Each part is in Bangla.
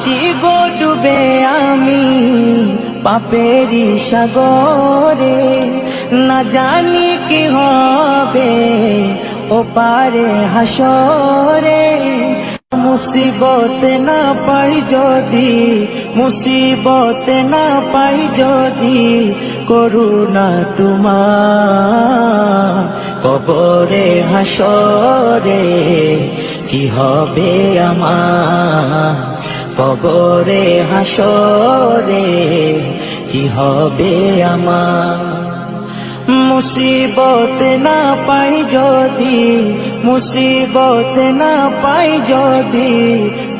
চিগো ডুবে আমি পাপেরি সাগরে, না জানি কি হবে ও পারে হাসরে। মুসিবত না পাই যদি, মুসিবত না পাই যদি, করুণা তোমার কবরে হাসরে কি হবে আমার, কবরে হাসরে কি হবে আমার। মুসিবত না পাই যদি, মুসিবত না পাই যদি,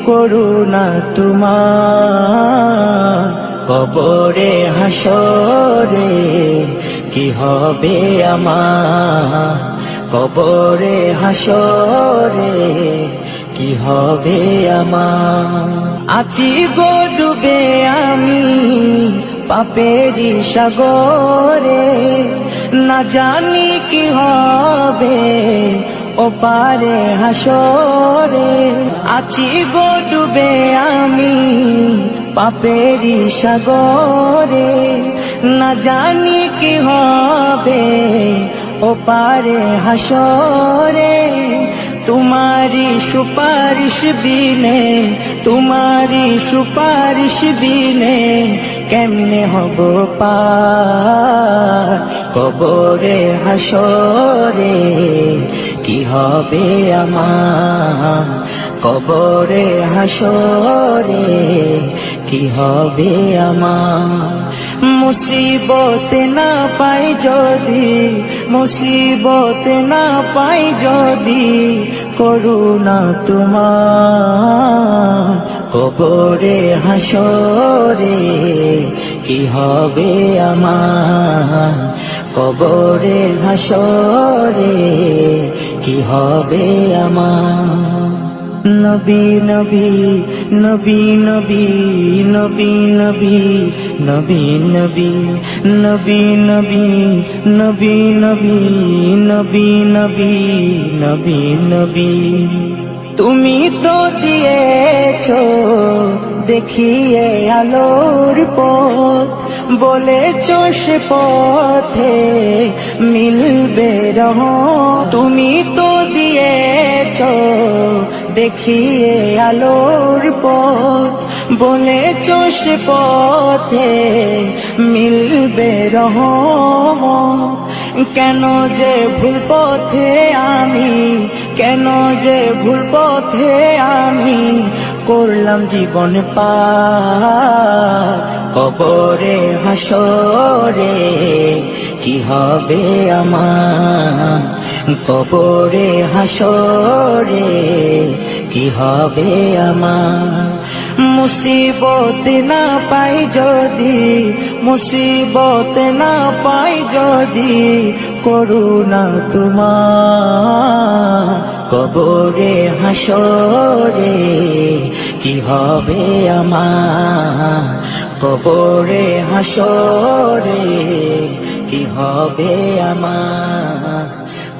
করুণা তোমার কবরে হাসরে কি হবে আমার, কবরে হাসরে কি হবে আমার। আছি গো ডুবে আমি পাপেরি সাগরে, না জানি কি হবে ও পারে হাসরে। আছি গো ডুবে আমি পাপেরি সাগরে, না জানি কি হবে ও পারে হাসরে। তোমারি সুপারিশ বিনে, তোমারি সুপারিশ বিনে কেমনে হব পার কবরে হাসরে কি হবে আমার, কবরে হাসরে কি হবে আমার। মুসিবত না পাই যদি, মুসিবত না পাই যদি, করুণা তোমার কবরে হাসরে কি হবে আমার, কবরে হাসরে কি হবে আমার। নবী নবী নবী নবী নবী নবী নবী নবী নবী নবী নবী নবী নবী নবী নবী নবী। তুমি তো দিয়েছো দেখিয়ে আলোর পথ, বলেছো সে পথে মিলবে রহমত। তুমি তো দিয়েছো দেখিয়ে আলোর পথ, বলেছো সে পথে মিলবে রহমত। কেন যে ভুল পথে আমি, কেন যে ভুল পথে আমি করলাম জীবন পার কবরে হাসরে কি হবে আমার, কবরে হাসরে কি হবে আমার। মুসিবত না পাই যদি, মুসিবত না পাই যদি, করুণা তোমার কবরে হাসরে কি হবে আমার, কবরে হাসরে কি হবে আমার,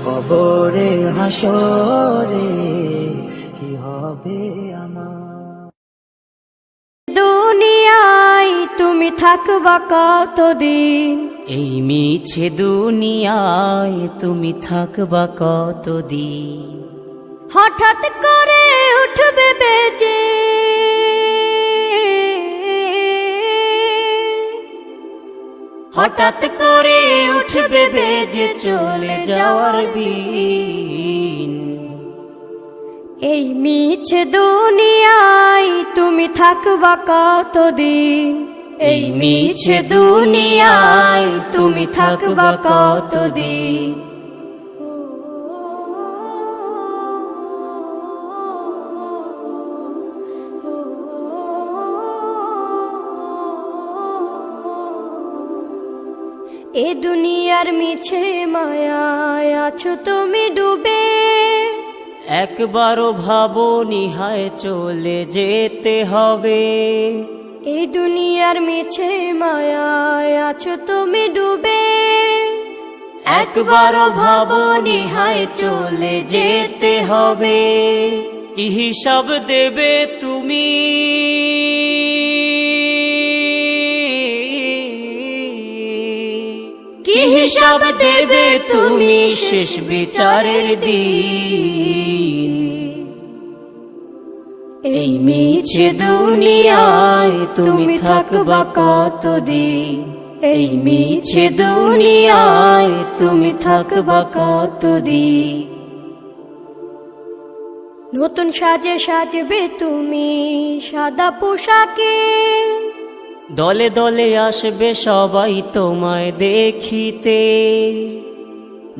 কবরে হাসরে কি হবে আমার। দুনিয়ায় তুমি থাকবা কতদিন, এই মিছে দুনিয়ায় তুমি থাকবা কতদিন। হঠাৎ করে উঠবে বেজে হঠাৎ করে উঠবে বেজে চলে যাওয়ার বিন। এই মিছে দুনিয়ায় তুমি থাকবা কতদিন, এই মিছে দুনিয়ায় তুমি থাকবা কতদিন। এ দুনিয়ার মিছে মায়ায় আছো তুমি ডুবে, একবারও ভাবনি হায় চলে যেতে হবে। এই দুনিয়ার মিছে মায়ায় আছো তুমি ডুবে, একবারও ভাবনি হায় চলে যেতে হবে। কি হিসাব দেবে তুমি হিসাব দেবে তুমি শেষ বিচারের দিন। এই মিছে দুনিয়ায় তুমি থাকবা কতদিন, এই মিছে দুনিয়ায় তুমি থাকবা কতদিন। নতুন সাজে সাজবে তুমি সাদা পোশাকে, দলে দলে আসবে সবাই তোমায় দেখিতে।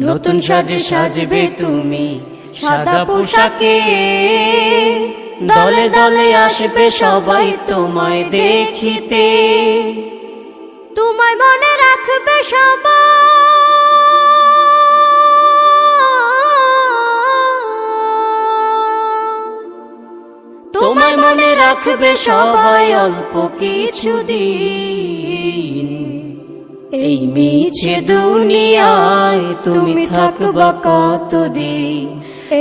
নতুন সাজে সাজবে তুমি সাদা পোশাকে, দলে দলে আসবে সবাই তোমায় দেখিতে। তোমায় মনে রাখবে সবাই, তোমায় মনে রাখবে সবাই অল্প কিছুদিন। এই মিছে দুনিয়ায় তুমি থাকবা কতদিন,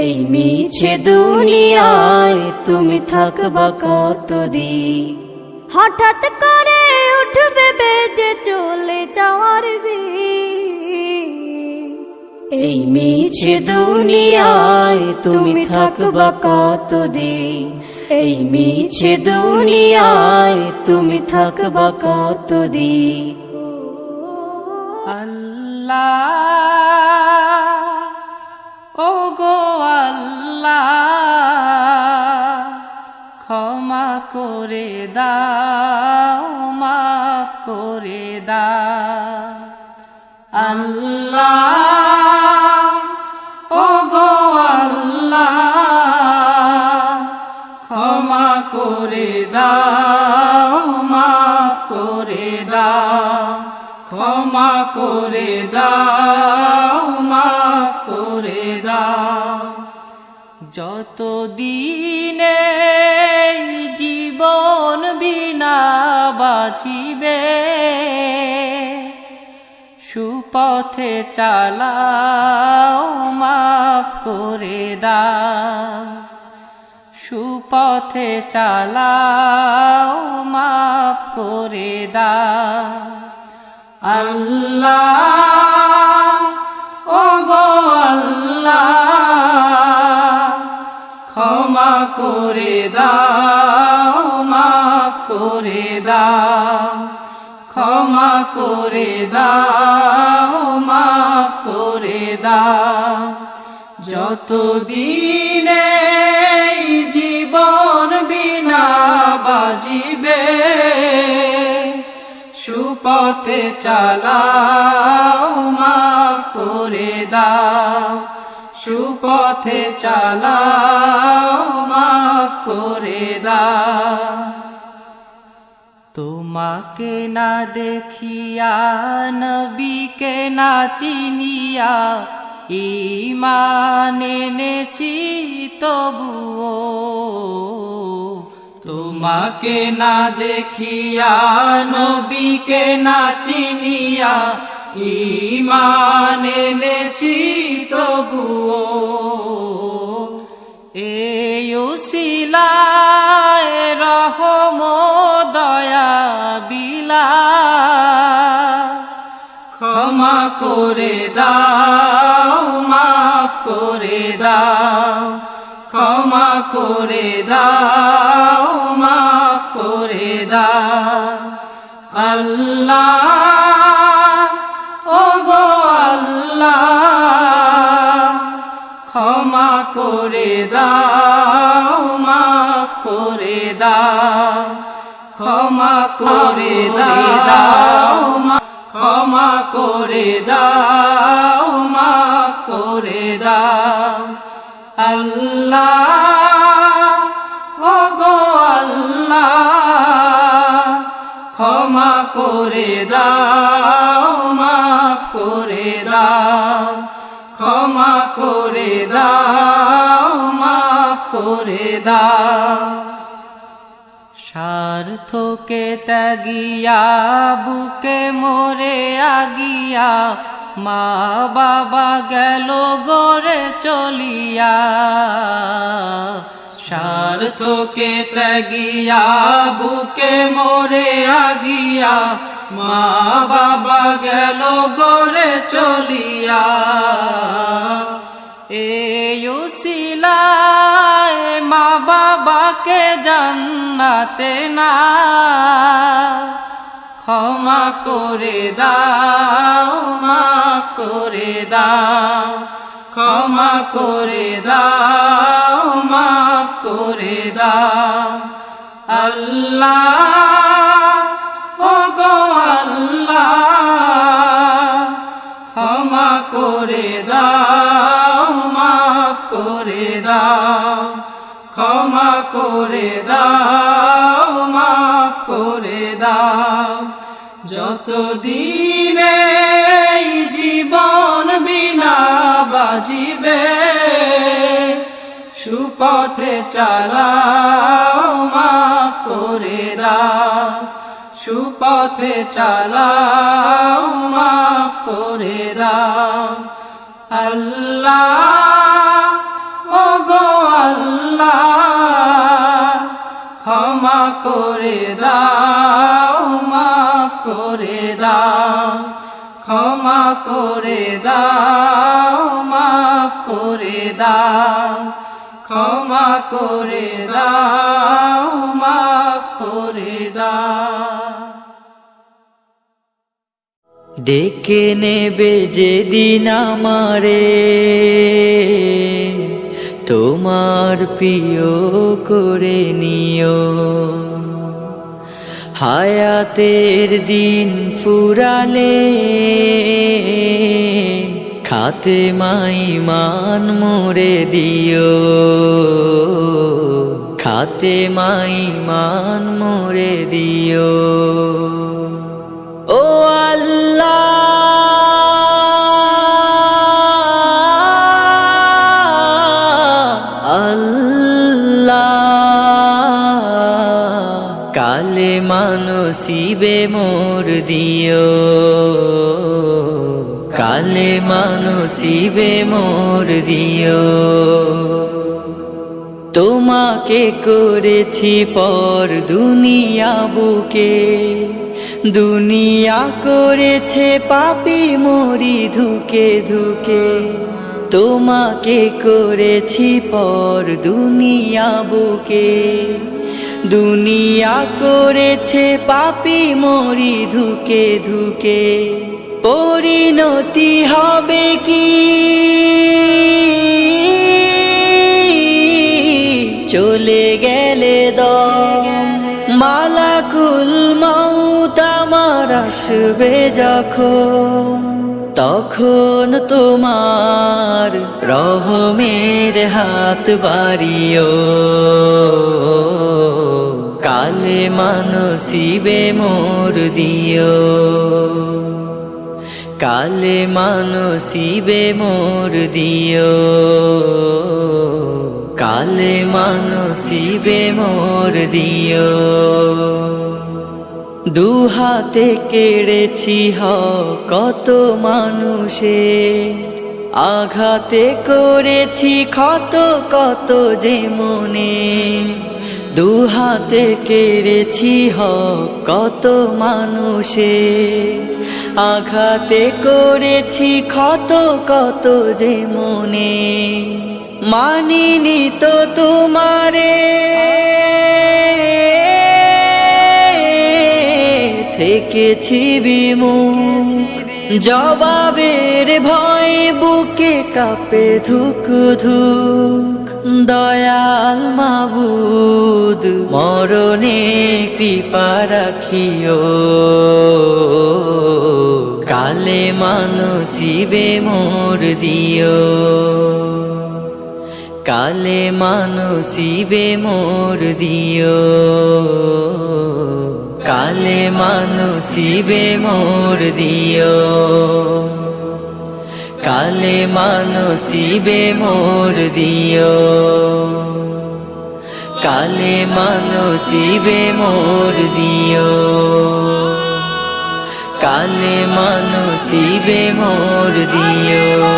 এই মিছে দুনিয়ায় তুমি থাকবা কতদিন। হঠাৎ করে উঠবে বেজে চলে যাওয়ার বিন। এই মিছে দুনিয়ায় তুমি থাকবা কতদিন, এই মিছে দুনিয়ায় তুমি থাকবা কতদিন। আল্লাহ ও গো আল্লাহ, ক্ষমা করে দাও, মাফ করে দাও। আল্লাহ ও গো আল্লাহ, ক্ষমা করে দাও, মাফ করে দাও। ক্ষমা করে দাও, মাফ করে দাও। যত দিনে জীবন বিনা বাঁচিবে, সুপথে চালাও, মাফ করে দাও। সুপথে চালাও, মাফ করে দাও। আল্লাহ ও গো আল্লাহ, ক্ষমা করে দাও, মাফ করে দাও। ক্ষমা করে দাও, মাফ করে দাও। যত দিনে জীবন বিনা বাজিবে, সুপথে চালাও, মাফ করে দাও। সুপথে চালাও, মাফ করে দাও। তোমাকে না দেখিয়া, নবীকে না চিনিয়া, ঈমান এনেছি তবুও। তোমাকে না দেখিয়া, নবীকে না চিনিয়া, ঈমান এনেছি তবুও। এই উসিলায় রহম দয়া বিলা, ক্ষমা করে দাও, মাফ করে দাও। ক্ষমা করে দাও, মাফ করে দাও। আল্লাহ ও গো আল্লাহ, ক্ষমা করে দাও, মাফ করে দাও। ক্ষমা করে দাও, ক্ষমা করে দাও, মাফ করে দাও। আল্লাহ ও গো আল্লাহ, ক্ষমা করে দাও, মাফ করে দাও। ক্ষমা করে দাও, মাফ করে দাও। স্বার্থকে ত্যাগিয়া, বুকে মরে আগিয়া, মা বাবা গেল গড়ে চলিয়া। স্বার্থকে ত্যাগিয়া, বুকে মরে আগিয়া, মা বাবা গেল গরে চলিয়া এই উসিলায় মা বাবাকে জান্নাতে না ক্ষমা করে দাও মাফ করে দাও ক্ষমা করে দাও মাফ করে দাও আল্লাহ ও গো আল্লাহ ক্ষমা করে দাও মাফ করে দাও ক্ষমা করে দাও মাফ করে দাও যতদিন এই জীবন বিনা বাজিবে সুপথে চালাও মাফ করে দাও সুপথে চালাও মাফ করে দাও আল্লাহ ও গো আল্লাহ ক্ষমা করে দাও মাফ করে দাও ক্ষমা করে দাও মাফ করে দাও ক্ষমা করে দাও মাফ করে দাও ডেকে নেবে যেদিন আমারে তোমার প্রিয় করে নিও হায়াতের দিন ফুরালে খাতে মাইমান মোরে দিও খাতে মাইমান মোরে দিও ও আল্লাহ কালে মানসিবে মোর দিও কালে মানসিবে মোর দিও তোমাকে করেছি পর দুনিয়া বুকে দুনিয়া করেছে পাপী মরি ধুকে ধুকে তোমাকে করেছি পর দুনিয়া বুকে দুনিয়া করেছে পাপী মরি ধুকে ধুকে পরিণতি হবে কি চলে গেলে মালাকুল মউত আমার আসবে যখন তখন তোমার রহমের হাত বাড়িও কালে মানসিবে মোর দিও কালে মানসিবে মোর দিও কালে মানসিবে মোর দিও দুহাতে কেড়েছি কত মানুষে আঘাতে করেছি ক্ষত কত যে মনে দুহাতে কেড়েছি কত মানুষে আঘাতে করেছি ক্ষত কত যে মনে মানিনি তো তোমারে থেকেছি বিমুখ জবাবের ভয় বুকে কাঁপে ধুক ধুক দয়াল মাবুদ মরণে কৃপা রাখিও কালে মানসিবে মোর দিও কালে মানসিবে মোর দিও কালে মানসিবে মোর দিও কালে মানসিবে মোর দিও কালে মানসিবে মোর দিও কালে মানসিবে মোর দিও